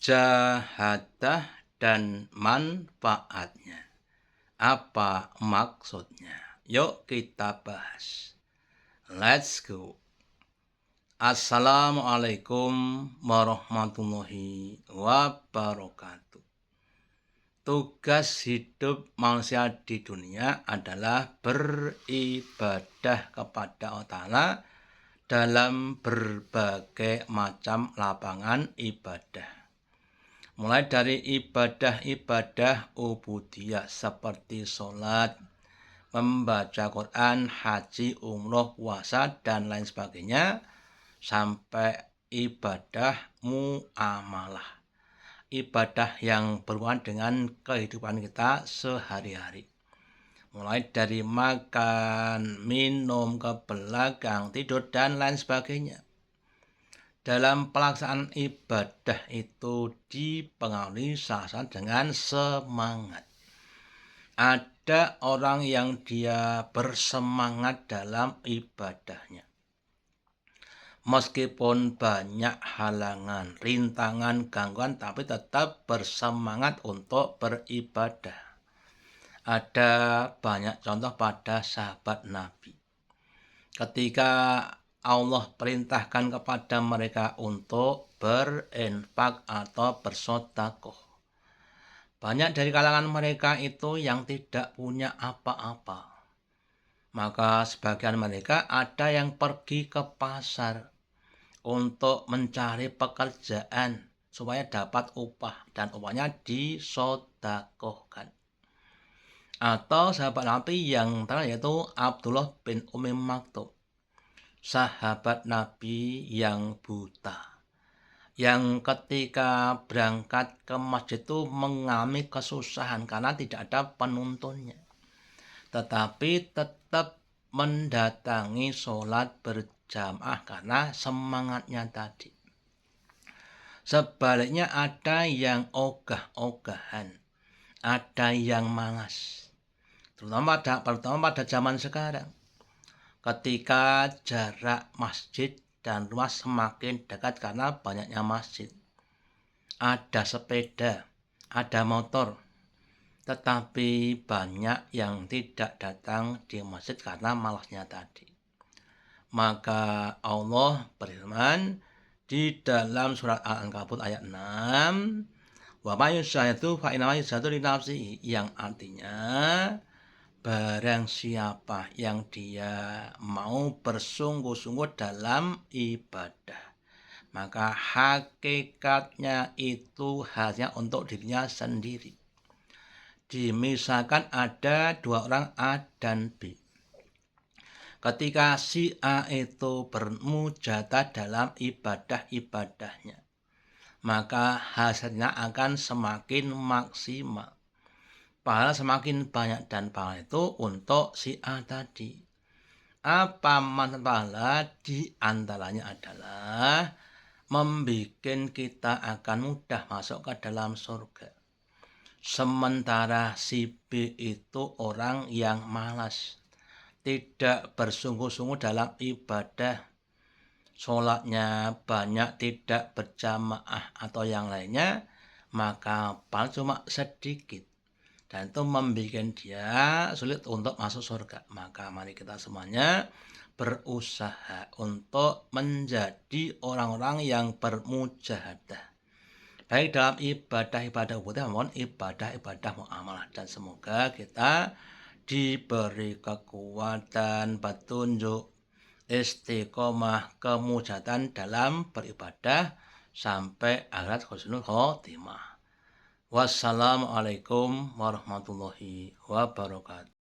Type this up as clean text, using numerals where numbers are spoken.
Mujahadah dan manfaatnya. Apa maksudnya? Yuk kita bahas. Let's go. Assalamualaikum warahmatullahi wabarakatuh. Tugas hidup manusia di dunia adalah beribadah kepada Allah Ta'ala dalam berbagai macam lapangan ibadah. Mulai dari ibadah-ibadah ubudiyah seperti sholat, membaca Quran, haji, umroh, puasa, dan lain sebagainya, sampai ibadah muamalah, ibadah yang berhubungan dengan kehidupan kita sehari-hari. Mulai dari makan, minum, ke belakang, tidur, dan lain sebagainya. Dalam pelaksanaan ibadah itu dipengaruhi salah dengan semangat. Ada orang yang dia bersemangat dalam ibadahnya. Meskipun banyak halangan, rintangan, gangguan, tapi tetap bersemangat untuk beribadah. Ada banyak contoh pada sahabat Nabi. Ketika Allah perintahkan kepada mereka untuk berinfak atau bersedekah, banyak dari kalangan mereka itu yang tidak punya apa-apa. Maka sebagian mereka ada yang pergi ke pasar untuk mencari pekerjaan supaya dapat upah dan upahnya disedekahkan. Atau sahabat Nabi yang terakhir yaitu Abdullah bin Umi Maktum, sahabat Nabi yang buta, yang ketika berangkat ke masjid itu mengalami kesusahan karena tidak ada penuntunnya, tetapi tetap mendatangi sholat berjamaah karena semangatnya tadi. Sebaliknya ada yang ogah-ogahan, ada yang malas, terutama pada zaman sekarang. Ketika jarak masjid dan rumah semakin dekat karena banyaknya masjid, ada sepeda, ada motor, tetapi banyak yang tidak datang di masjid karena malasnya tadi. Maka Allah berfirman di dalam surat Al-Ankabut ayat 6, wa may yusayyidu fa inna yusayyidu li nafsihi, yang artinya barang siapa yang dia mau bersungguh-sungguh dalam ibadah, maka hakikatnya itu hanya untuk dirinya sendiri. Misalkan ada dua orang A dan B. Ketika si A itu bermujahadah dalam ibadah-ibadahnya, maka hasilnya akan semakin maksimal. Pahala semakin banyak dan pahala itu untuk si A tadi. Apa manfaat pahala? Di antaranya adalah membuat kita akan mudah masuk ke dalam surga. Sementara si B itu orang yang malas, tidak bersungguh-sungguh dalam ibadah, sholatnya banyak, tidak berjamaah atau yang lainnya, maka paling cuma sedikit, dan itu membuat dia sulit untuk masuk surga. Maka mari kita semuanya berusaha untuk menjadi orang-orang yang bermujahadah, baik dalam ibadah-ibadah ubudiyah maupun ibadah-ibadah muamalah. Dan semoga kita diberi kekuatan, petunjuk, istiqomah, kemujahatan dalam beribadah sampai akhirat husnul khotimah. Wassalamualaikum warahmatullahi wabarakatuh.